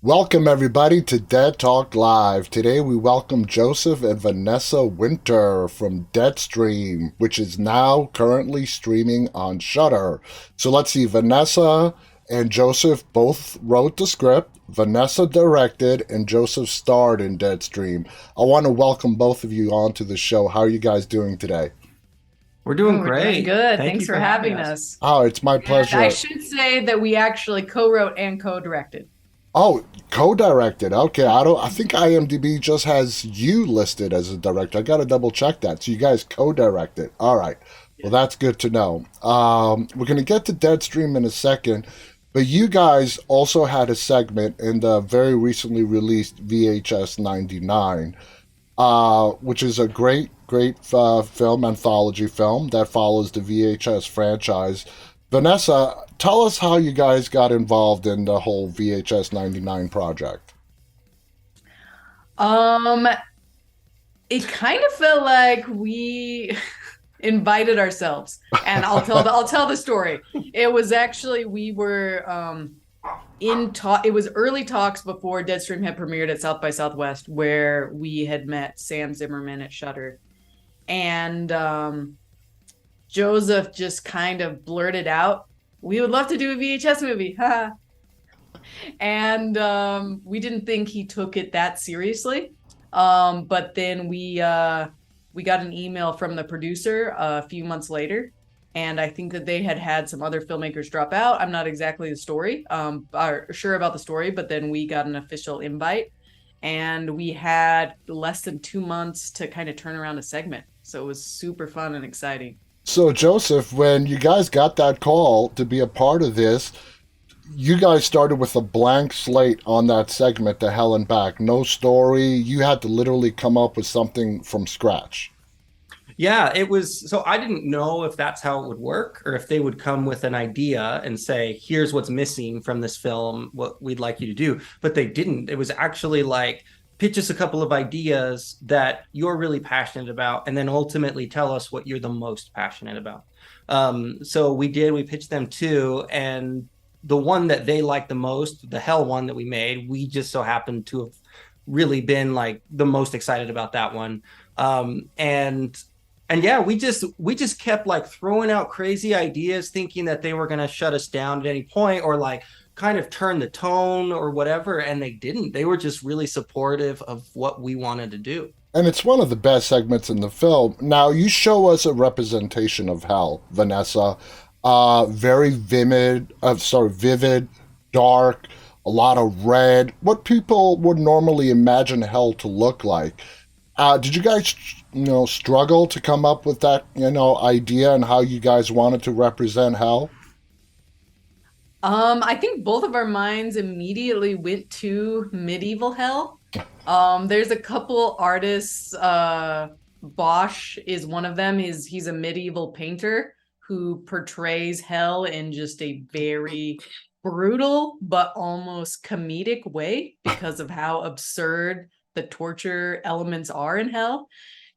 Welcome, everybody, to Dead Talk Live. Today, we welcome Joseph and Vanessa Winter from Deadstream, which is now currently streaming on Shudder. So let's see, Vanessa and Joseph both wrote the script. Vanessa directed, and Joseph starred in Deadstream. I want to welcome both of you onto the show. How are you guys doing today? We're doing Oh, we're doing great. good. Thank Thanks you for for having having us. us. Oh, it's my And I pleasure. should say that we actually co-wrote and co-directed. Oh, co-directed. Okay, I think IMDb just has you listed as a director. I got to double check that. So you guys co-directed. All right. Well, that's good to know. We're going to get to Deadstream in a second, but you guys also had a segment in the very recently released VHS 99, which is a great film, anthology film that follows the VHS franchise. Vanessa, tell us how you guys got involved in the whole VHS 99 project. Um, it kind of felt like we invited ourselves, and I'll tell the story. It was actually we were in talk. It was early talks before Deadstream had premiered at South by Southwest, where we had met Sam Zimmerman at Shudder, and Joseph just kind of blurted out, "We would love to do a VHS movie." And we didn't think he took it that seriously. But then we got an email from the producer a few months later, and I think that they had some other filmmakers drop out. I'm not exactly the story, or sure about the story, but then we got an official invite, and we had less than 2 months to kind of turn around a segment. So it was super fun and exciting. So, Joseph, when you guys got that call to be a part of this, you guys started with a blank slate on that segment, to Hell and Back. No story. You had to literally come up with something from scratch. Yeah, it was. So I didn't know if that's how it would work or if they would come with an idea and say, here's what's missing from this film, what we'd like you to do. But they didn't. It was actually like, pitch us a couple of ideas that you're really passionate about, and then ultimately tell us what you're the most passionate about. So we did, we pitched them two, and the one that they liked the most, the Hell one that we made, we just so happened to have really been like the most excited about that one. And yeah, we just kept like throwing out crazy ideas, thinking that they were going to shut us down at any point or like kind of turn the tone or whatever, and they didn't. They were just really supportive of what we wanted to do. And it's one of the best segments in the film. Now, you show us a representation of hell, Vanessa. Very vivid, dark, a lot of red. What people would normally imagine hell to look like. Did you guys, struggle to come up with that, idea and how you guys wanted to represent hell? I think both of our minds immediately went to medieval hell. There's a couple artists. Bosch is one of them. He's a medieval painter who portrays hell in just a very brutal but almost comedic way because of how absurd the torture elements are in hell.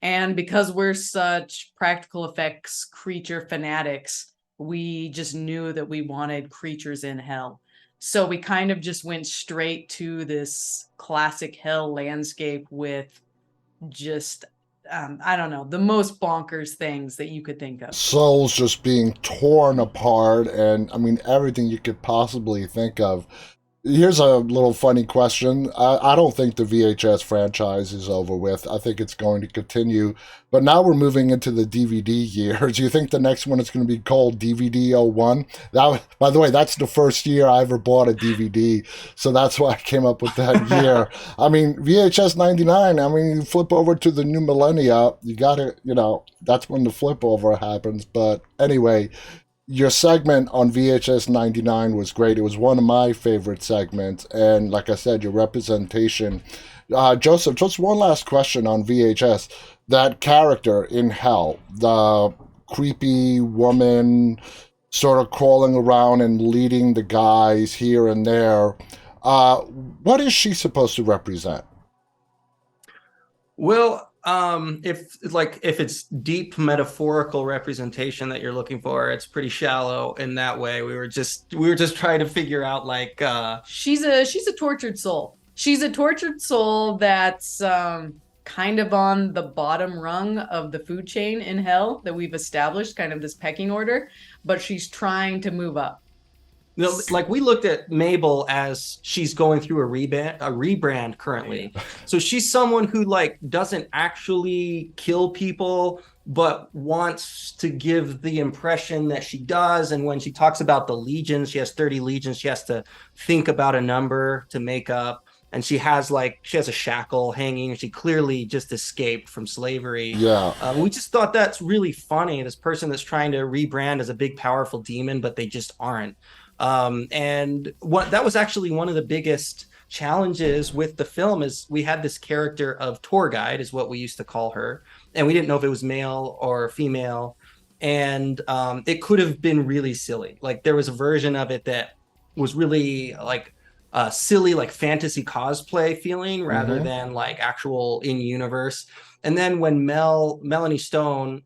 And because we're such practical effects creature fanatics, we just knew that we wanted creatures in hell. So we kind of just went straight to this classic hell landscape with just, I don't know, the most bonkers things that you could think of. Souls just being torn apart, and I mean, everything you could possibly think of. Here's a little funny question. I don't think the VHS franchise is over with. I think it's going to continue. But now we're moving into the DVD year. Do you think the next one is going to be called DVD 01? That, by the way, that's the first year I ever bought a DVD. So that's why I came up with that year. I mean, VHS 99, I mean, you flip over to the new millennia, you got to, that's when the flip over happens. But anyway, your segment on VHS 99 was great. It was one of my favorite segments. And like I said, your representation. Joseph, just one last question on VHS. That character in Hell, the creepy woman sort of crawling around and leading the guys here and there, what is she supposed to represent? Well, If it's deep metaphorical representation that you're looking for, it's pretty shallow in that way. We were just trying to figure out She's a tortured soul. She's a tortured soul that's kind of on the bottom rung of the food chain in hell that we've established, kind of this pecking order, but she's trying to move up. like we looked at Mabel as she's going through a rebrand currently. So she's someone who like doesn't actually kill people, but wants to give the impression that she does. And when she talks about the legions, she has 30 legions. She has to think about a number to make up. And she has a shackle hanging. She clearly just escaped from slavery. Yeah. We just thought that's really funny. This person that's trying to rebrand as a big, powerful demon, but they just aren't. And that was actually one of the biggest challenges with the film is we had this character of tour guide is what we used to call her, and we didn't know if it was male or female, and it could have been really silly. Like there was a version of it that was really like silly, like fantasy cosplay feeling rather than like actual in universe. And then when Melanie Stone,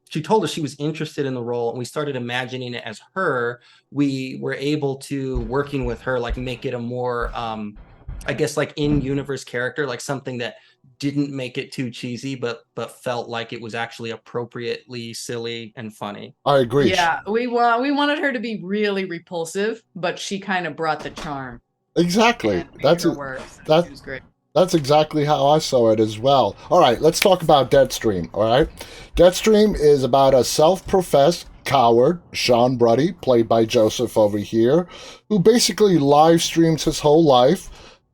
she told us she was interested in the role, and we started imagining it as her. We were able to, working with her, like make it a more, I guess, like in-universe character, like something that didn't make it too cheesy, but felt like it was actually appropriately silly and funny. I agree. Yeah, we wanted her to be really repulsive, but she kind of brought the charm. Exactly. And made her work. She was great. That's exactly how I saw it as well. All right, let's talk about Deadstream. All right, Deadstream is about a self-professed coward, Sean Bruddy, played by Joseph over here, who basically live streams his whole life,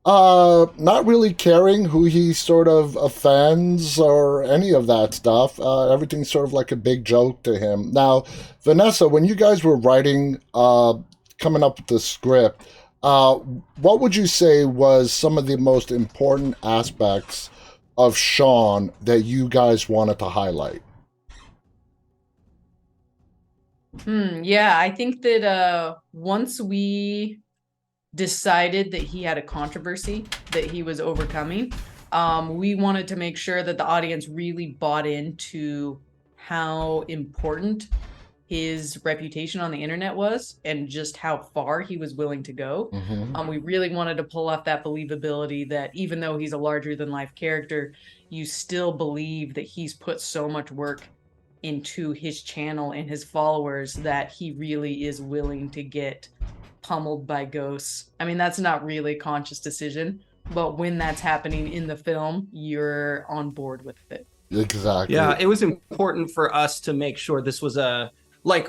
not really caring who he sort of offends or any of that stuff. Everything's sort of like a big joke to him. Now, Vanessa, when you guys were writing, coming up with the script, what would you say was some of the most important aspects of Sean that you guys wanted to highlight? Yeah, I think that once we decided that he had a controversy that he was overcoming, we wanted to make sure that the audience really bought into how important his reputation on the internet was and just how far he was willing to go. We really wanted to pull off that believability that even though he's a larger than life character, you still believe that he's put so much work into his channel and his followers that he really is willing to get pummeled by ghosts. I mean, that's not really a conscious decision, but when that's happening in the film, you're on board with it. Exactly. Yeah, it was important for us to make sure this was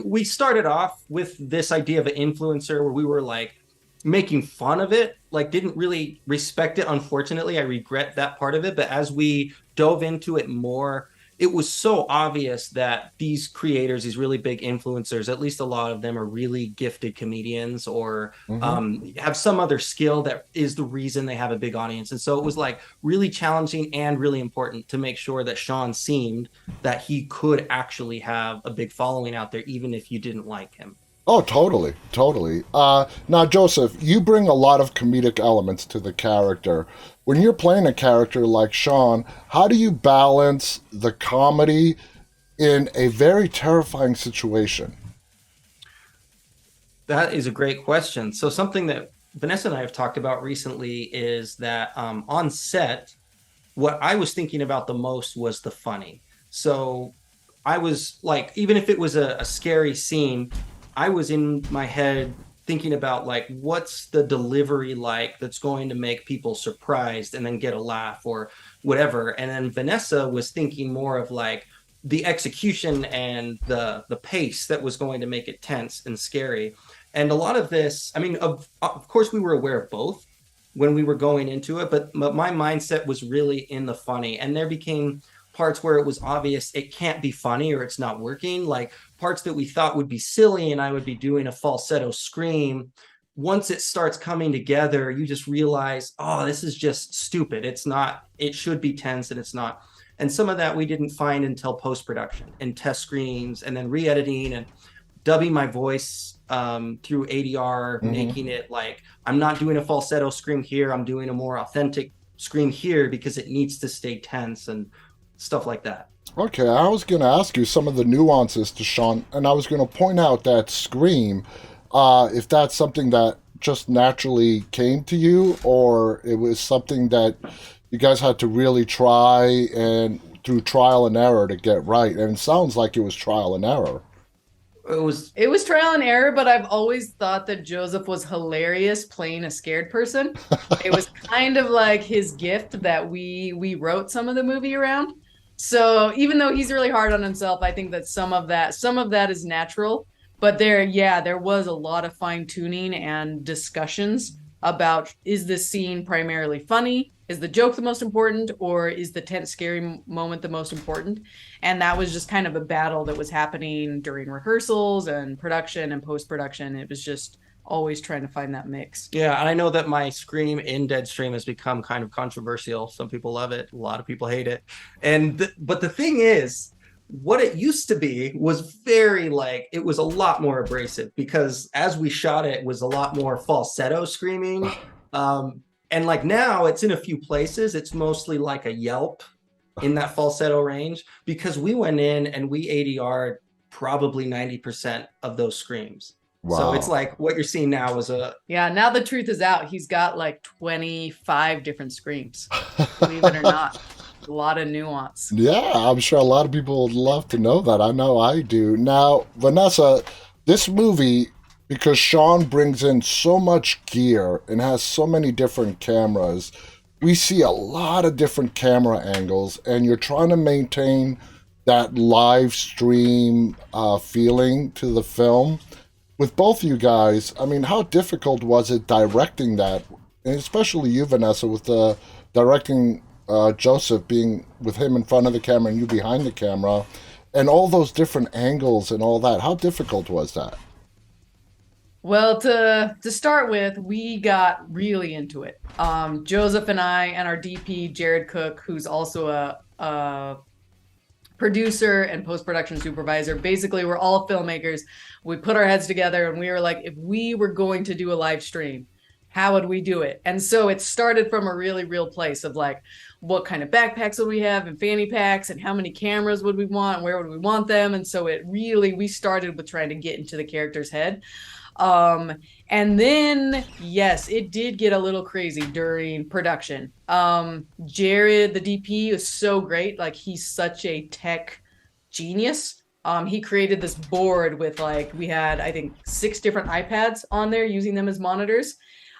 we started off with this idea of an influencer where we were like making fun of it, like didn't really respect it. Unfortunately, I regret that part of it. But as we dove into it more, it was so obvious that these creators, these really big influencers, at least a lot of them are really gifted comedians or have some other skill that is the reason they have a big audience. And so it was like really challenging and really important to make sure that Sean seemed that he could actually have a big following out there, even if you didn't like him. Oh, totally, totally. Now, Joseph, you bring a lot of comedic elements to the character. When you're playing a character like Sean, how do you balance the comedy in a very terrifying situation? That is a great question. So something that Vanessa and I have talked about recently is that on set, what I was thinking about the most was the funny. So I was like, even if it was a scary scene, I was in my head thinking about like, what's the delivery like that's going to make people surprised and then get a laugh or whatever. And then Vanessa was thinking more of like the execution and the pace that was going to make it tense and scary. And a lot of this, I mean, of course, we were aware of both when we were going into it, but my mindset was really in the funny. And there became parts where it was obvious it can't be funny or it's not working, like parts that we thought would be silly and I would be doing a falsetto scream. Once it starts coming together, you just realize, oh, this is just stupid. It's not, it should be tense and it's not. And some of that we didn't find until post-production and test screens and then re-editing and dubbing my voice through ADR, making it like, I'm not doing a falsetto scream here. I'm doing a more authentic scream here because it needs to stay tense. And stuff like that. Okay, I was going to ask you some of the nuances to Sean, and I was going to point out that Scream, if that's something that just naturally came to you, or it was something that you guys had to really try and through trial and error to get right. And it sounds like it was trial and error. It was trial and error, but I've always thought that Joseph was hilarious playing a scared person. It was kind of like his gift that we wrote some of the movie around. So even though he's really hard on himself, I think that some of that is natural. But there was a lot of fine tuning and discussions about, is this scene primarily funny? Is the joke the most important, or is the tense, scary moment the most important? And that was just kind of a battle that was happening during rehearsals and production and post production. It was just always trying to find that mix. Yeah, and I know that my Scream in Deadstream has become kind of controversial. Some people love it, a lot of people hate it. But the thing is, what it used to be was very like, it was a lot more abrasive, because as we shot it, it was a lot more falsetto screaming. And like now it's in a few places, it's mostly like a yelp in that falsetto range, because we went in and we ADR'd probably 90% of those screams. Wow. So it's like what you're seeing now is Yeah, now the truth is out. He's got like 25 different screams, believe it or not. A lot of nuance. Yeah, I'm sure a lot of people would love to know that. I know I do. Now, Vanessa, this movie, because Sean brings in so much gear and has so many different cameras, we see a lot of different camera angles, and you're trying to maintain that live stream feeling to the film. With both you guys, I mean, how difficult was it directing that? And especially you, Vanessa, with the directing Joseph, being with him in front of the camera and you behind the camera, and all those different angles and all that. How difficult was that? Well, to start with, we got really into it. Joseph and I and our DP Jared Cook, who's also a producer and post-production supervisor. Basically, we're all filmmakers. We put our heads together and we were like, if we were going to do a live stream, how would we do it? And so it started from a really real place of like, what kind of backpacks would we have and fanny packs, and how many cameras would we want and where would we want them? And so we started with trying to get into the character's head. And then, yes, it did get a little crazy during production. Jared, the DP, is so great. Like, he's such a tech genius. He created this board with like, we had, I think, 6 different iPads on there, using them as monitors.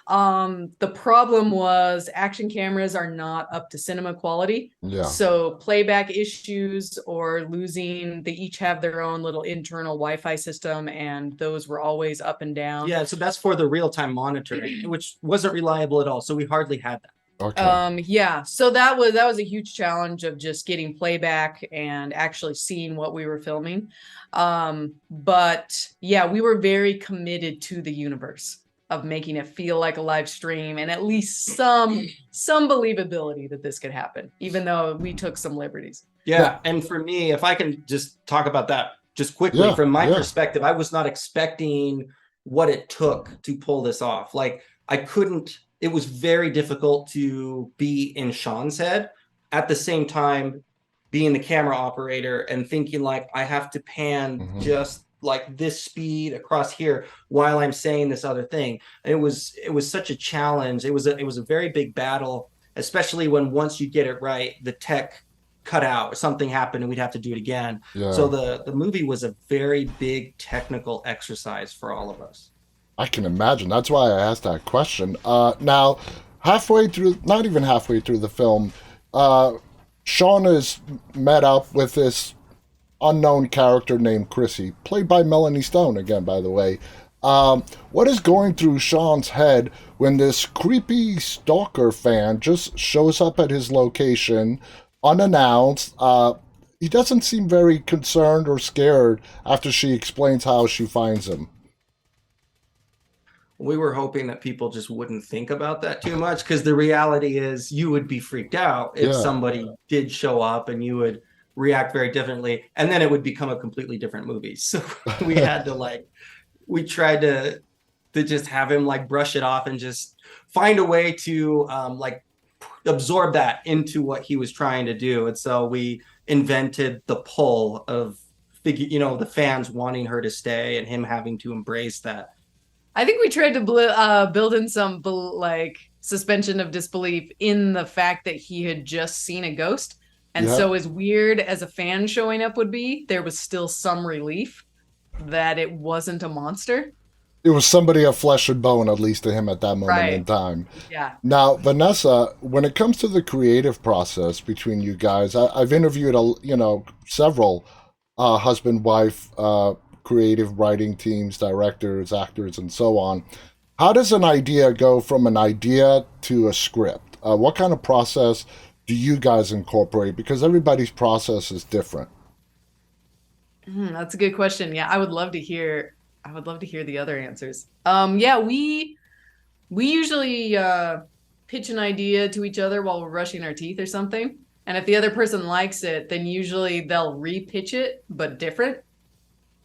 The problem was action cameras are not up to cinema quality. Yeah. So playback issues or losing, they each have their own little internal Wi-Fi system, and those were always up and down. Yeah, so that's for the real-time monitoring, which wasn't reliable at all. So we hardly had that. Okay. Yeah, so that was a huge challenge of just getting playback and actually seeing what we were filming. But yeah, we were very committed to the universe of making it feel like a live stream, and at least some believability that this could happen, even though we took some liberties. Yeah, and for me, if I can just talk about that just quickly, from my perspective, I was not expecting what it took to pull this off. Like, I couldn't, it was very difficult to be in Sean's head at the same time being the camera operator and thinking like, I have to pan just like this speed across here while I'm saying this other thing. It was such a challenge. It was a very big battle, especially when once you get it right, the tech cut out or something happened and we'd have to do it again. Yeah. So the movie was a very big technical exercise for all of us. I can imagine. That's why I asked that question. Now, halfway through, not even halfway through the film, Sean is met up with this unknown character named Chrissy, played by Melanie Stone again, by the way. What is going through Sean's head when this creepy stalker fan just shows up at his location unannounced? He doesn't seem very concerned or scared after she explains how she finds him. We were hoping that people just wouldn't think about that too much, because the reality is you would be freaked out if somebody did show up, and you would react very differently, and then it would become a completely different movie. So we had to we tried to just have him like brush it off and just find a way to absorb that into what he was trying to do. And so we invented the pull of the fans wanting her to stay and him having to embrace that. I think we tried to build in some like suspension of disbelief in the fact that he had just seen a ghost. And Yeah. so, as weird as a fan showing up would be, there was still some relief that it wasn't a monster. It was somebody of flesh and bone, at least to him at that moment in Right. time. Yeah. Now, Vanessa, when it comes to the creative process between you guys, I've interviewed several husband wife creative writing teams, directors, actors, and so on. How does an idea go from an idea to a script? What kind of process do you guys incorporate? Because everybody's process is different. That's a good question. Yeah, I would love to hear. I would love to hear the other answers. Yeah, we usually pitch an idea to each other while we're brushing our teeth or something. And if the other person likes it, then usually they'll repitch it, but different.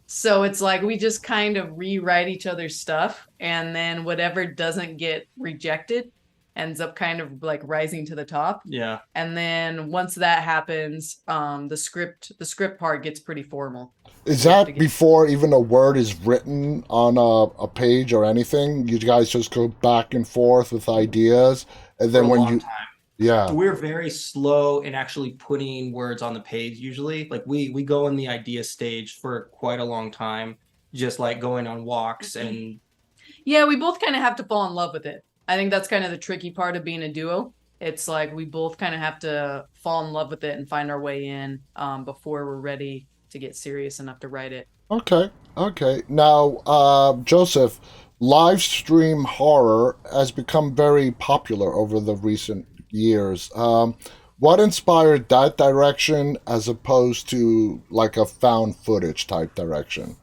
So it's like we just kind of rewrite each other's stuff, and then whatever doesn't get rejected ends up kind of like rising to the top. Yeah. And then once that happens, the script part gets pretty formal. Is We have to that get before even a word is written on a page or anything? You guys just go back and forth with ideas, and For then a when long you, time. yeah, We're very slow in actually putting words on the page usually. Like we go in the idea stage for quite a long time, just like going on walks and Yeah, we both kind of have to fall in love with it. I think that's kind of the tricky part of being a duo. It's like we both kind of have to fall in love with it and find our way in before we're ready to get serious enough to write it. okay, okay. Now, Joseph, live stream horror has become very popular over the recent years. What inspired that direction as opposed to like a found footage type direction?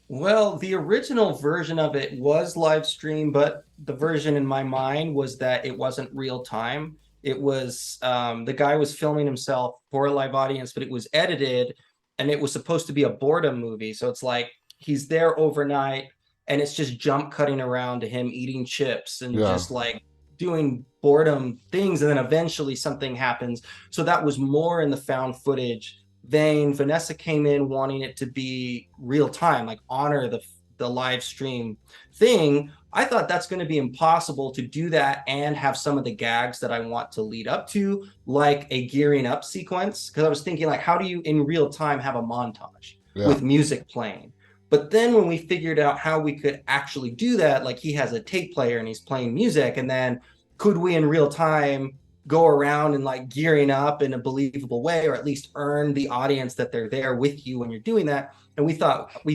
well, the original version of it was live stream, but the version in my mind was that it wasn't real time. It was the guy was filming himself for a live audience, but it was edited and it was supposed to be a boredom movie. So it's like he's there overnight and it's just jump cutting around to him eating chips and Yeah. just like doing boredom things. And then eventually something happens. So that was more in the found footage vein. Vanessa came in wanting it to be real time, like honor the live stream thing. I thought that's going to be impossible to do that and have some of the gags that I want to lead up to, like a gearing up sequence. Because I was thinking, like, how do you in real time have a montage Yeah. with music playing? But then when we figured out how we could actually do that, like he has a tape player and he's playing music, and then could we in real time go around and like gearing up in a believable way, or at least earn the audience that they're there with you when you're doing that? And we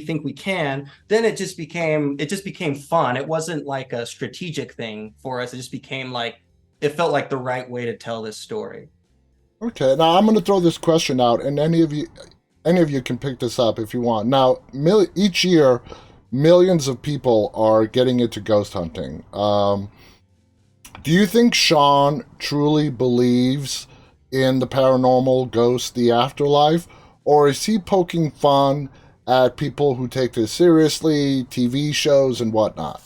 think we can. Then it just became fun. It wasn't like a strategic thing for us. It just became like it felt like the right way to tell this story. Okay, now I'm going to throw this question out, and any of you can pick this up if you want. Now, each year, millions of people are getting into ghost hunting. Do you think Sean truly believes in the paranormal, ghosts, the afterlife, or is he poking fun at people who take this seriously, TV shows and whatnot?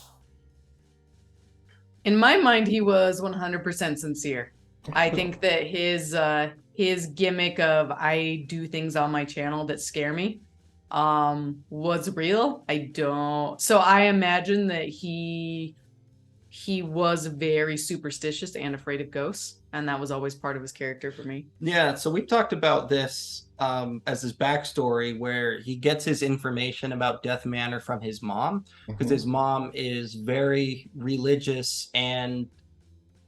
In my mind, he was 100% sincere. I think that his gimmick of I do things on my channel that scare me was real. I don't. So I imagine that he was very superstitious and afraid of ghosts, and that was always part of his character for me. Yeah, so we talked about this as his backstory, where he gets his information about Death Manor from his mom, because his mom is very religious and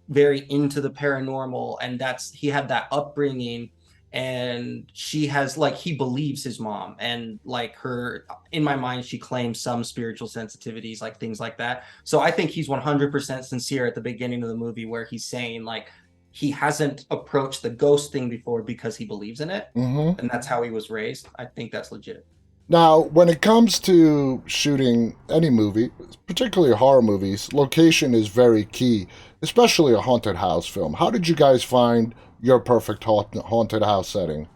very into the paranormal, and he had that upbringing, and she has like he believes his mom, and like her in my mind she claims some spiritual sensitivities, like things like that. So I think he's 100% sincere at the beginning of the movie, where he's saying like he hasn't approached the ghost thing before because he believes in it, Mm-hmm. and that's how he was raised. I think that's legit. Now, when it comes to shooting any movie, particularly horror movies, location is very key, especially a haunted house film. How did you guys find your perfect haunted house setting?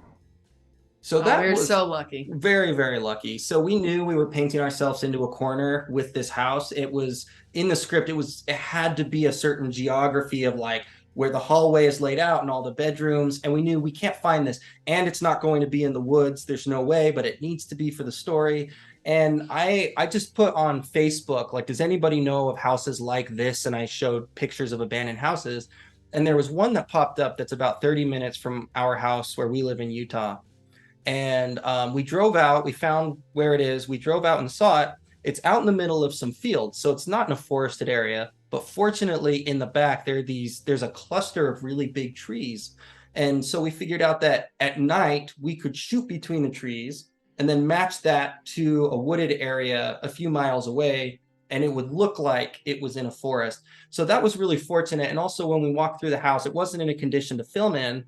So Oh, that we're was so lucky. very, very lucky. So we knew we were painting ourselves into a corner with this house. It was in the script, it had to be a certain geography of like where the hallway is laid out and all the bedrooms. And we knew we can't find this. And it's not going to be in the woods. There's no way, but it needs to be for the story. And I just put on Facebook, like, does anybody know of houses like this? And I showed pictures of abandoned houses. And there was one that popped up that's about 30 minutes from our house where we live in Utah. And we drove out, we found where it is. We drove out and saw it. It's out in the middle of some fields. So it's not in a forested area. But fortunately, in the back, there's a cluster of really big trees. And so we figured out that at night, we could shoot between the trees and then match that to a wooded area a few miles away. And it would look like it was in a forest. So that was really fortunate. And also, when we walked through the house, it wasn't in a condition to film in.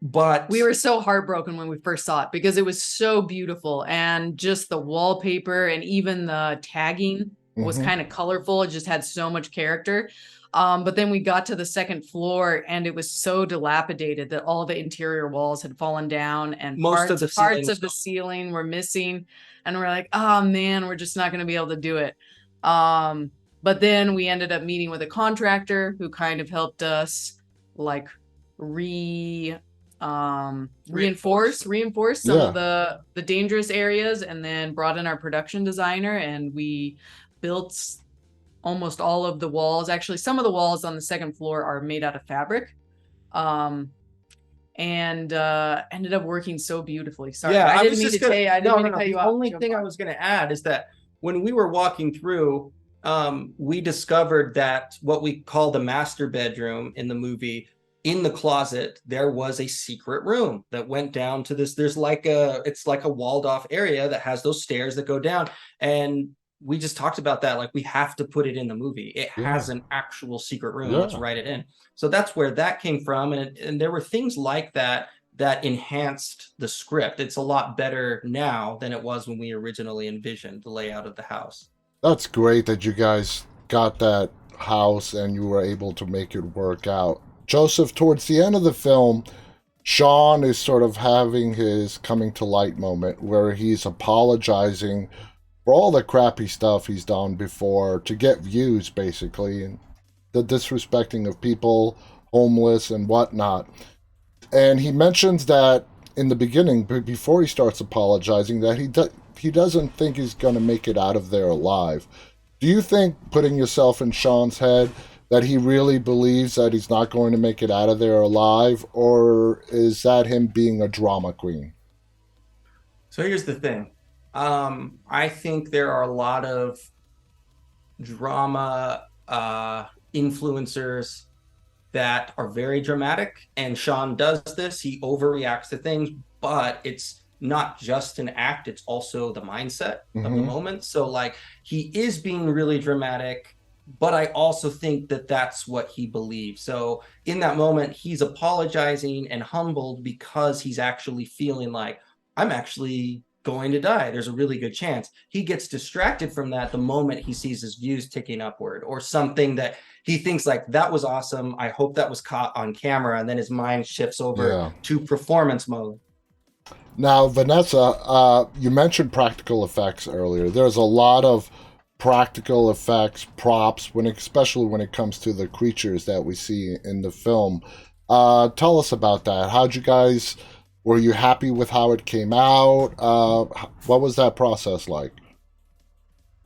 But we were so heartbroken when we first saw it because it was so beautiful, and just the wallpaper and even the tagging was kind of colorful. It just had so much character. But then we got to the second floor and it was so dilapidated that all the interior walls had fallen down and most of the parts of the ceiling were missing. And we're like, oh man, we're just not going to be able to do it. But then we ended up meeting with a contractor who kind of helped us like reinforce some of the dangerous areas, and then brought in our production designer, and we built almost all of the walls. Actually, some of the walls on the second floor are made out of fabric. And ended up working so beautifully. Sorry, yeah, I didn't mean to cut you off. The only thing I was going to add is that when we were walking through, we discovered that what we call the master bedroom in the movie, in the closet, there was a secret room that went down to this. It's like a walled off area that has those stairs that go down. And we just talked about that. Like, we have to put it in the movie. It has an actual secret room. Let's write it in. So that's where that came from. And there were things like that enhanced the script. It's a lot better now than it was when we originally envisioned the layout of the house. That's great that you guys got that house and you were able to make it work out. Joseph, towards the end of the film, Sean is sort of having his coming to light moment where he's apologizing for all the crappy stuff he's done before to get views, basically, and the disrespecting of people, homeless and whatnot. And he mentions that in the beginning, before he starts apologizing, that he doesn't think he's going to make it out of there alive. Do you think, putting yourself in Sean's head, that he really believes that he's not going to make it out of there alive, or is that him being a drama queen? So here's the thing. I think there are a lot of drama influencers that are very dramatic, and Sean does this. He overreacts to things, but it's not just an act, it's also the mindset of the moment. So like, he is being really dramatic, but I also think that that's what he believes. So in that moment, he's apologizing and humbled because he's actually feeling like, I'm actually going to die. There's a really good chance. He gets distracted from that the moment he sees his views ticking upward, or something that he thinks like, that was awesome, I hope that was caught on camera. And then his mind shifts over to performance mode. Now, Vanessa, you mentioned practical effects earlier. There's a lot of practical effects, props, especially when it comes to the creatures that we see in the film. Tell us about that. Were you happy with how it came out? What was that process like?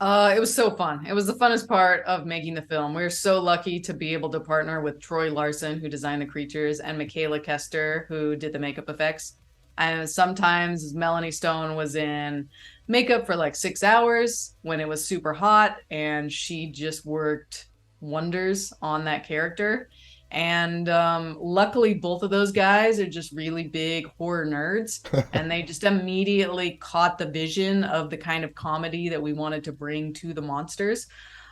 It was so fun. It was the funnest part of making the film. We were so lucky to be able to partner with Troy Larson, who designed the creatures, and Michaela Kester, who did the makeup effects. And sometimes Melanie Stone was in makeup for like 6 hours when it was super hot, and she just worked wonders on that character. And luckily, both of those guys are just really big horror nerds, and they just immediately caught the vision of the kind of comedy that we wanted to bring to the monsters.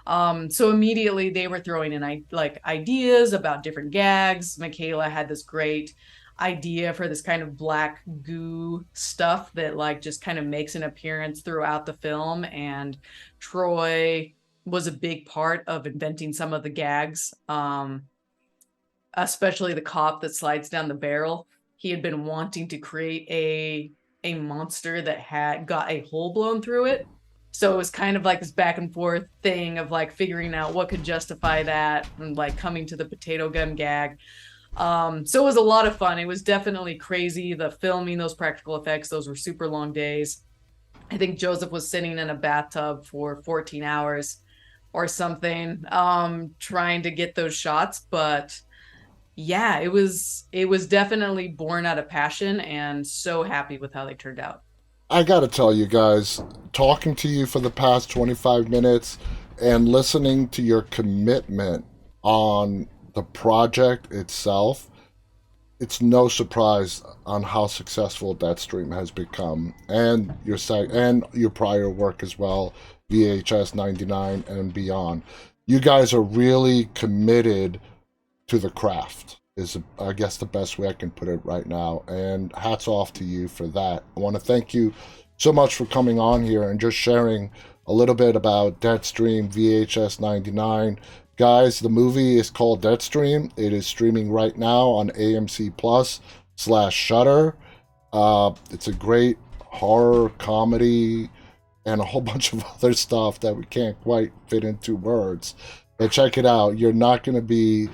So immediately they were throwing in like ideas about different gags. Michaela had this great idea for this kind of black goo stuff that like just kind of makes an appearance throughout the film, and Troy was a big part of inventing some of the gags, especially the cop that slides down the barrel. He had been wanting to create a monster that had got a hole blown through it, So it was kind of like this back and forth thing of like figuring out what could justify that and like coming to the potato gun gag. So it was a lot of fun. It was definitely crazy. The filming, those practical effects, those were super long days. I think Joseph was sitting in a bathtub for 14 hours or something, trying to get those shots. But yeah, it was definitely born out of passion, and so happy with how they turned out. I gotta tell you guys, talking to you for the past 25 minutes and listening to your commitment on the project itself, it's no surprise on how successful Deadstream has become, and your site and your prior work as well, VHS 99 and beyond. You guys are really committed to the craft. Is I guess the best way I can put it right now. And hats off to you for that. I want to thank you so much for coming on here and just sharing a little bit about Deadstream VHS 99. Guys, the movie is called Deadstream. It is streaming right now on AMC Plus / Shutter. It's a great horror comedy and a whole bunch of other stuff that we can't quite fit into words. But check it out. You're not going to be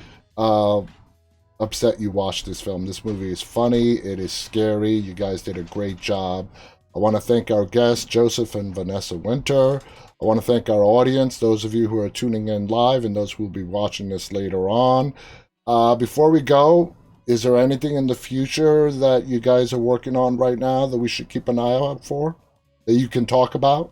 upset you watched this film. This movie is funny. It is scary. You guys did a great job. I want to thank our guests, Joseph and Vanessa Winter. I want to thank our audience, those of you who are tuning in live and those who will be watching this later on. Before we go, is there anything in the future that you guys are working on right now that we should keep an eye out for, that you can talk about?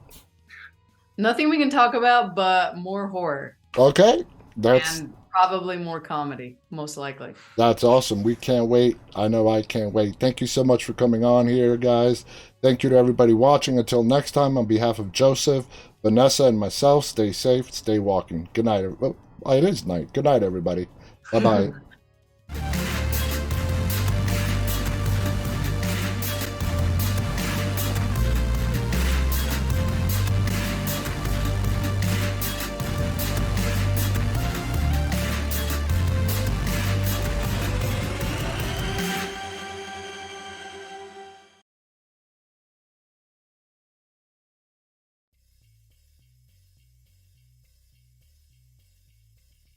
Nothing we can talk about, but more horror. Okay, that's and probably more comedy, most likely. That's awesome. We can't wait. I know I can't wait. Thank you so much for coming on here, guys. Thank you to everybody watching. Until next time, on behalf of Joseph, Vanessa, and myself, stay safe, stay walking. Good night. Oh, it is night. Good night, everybody. Bye-bye.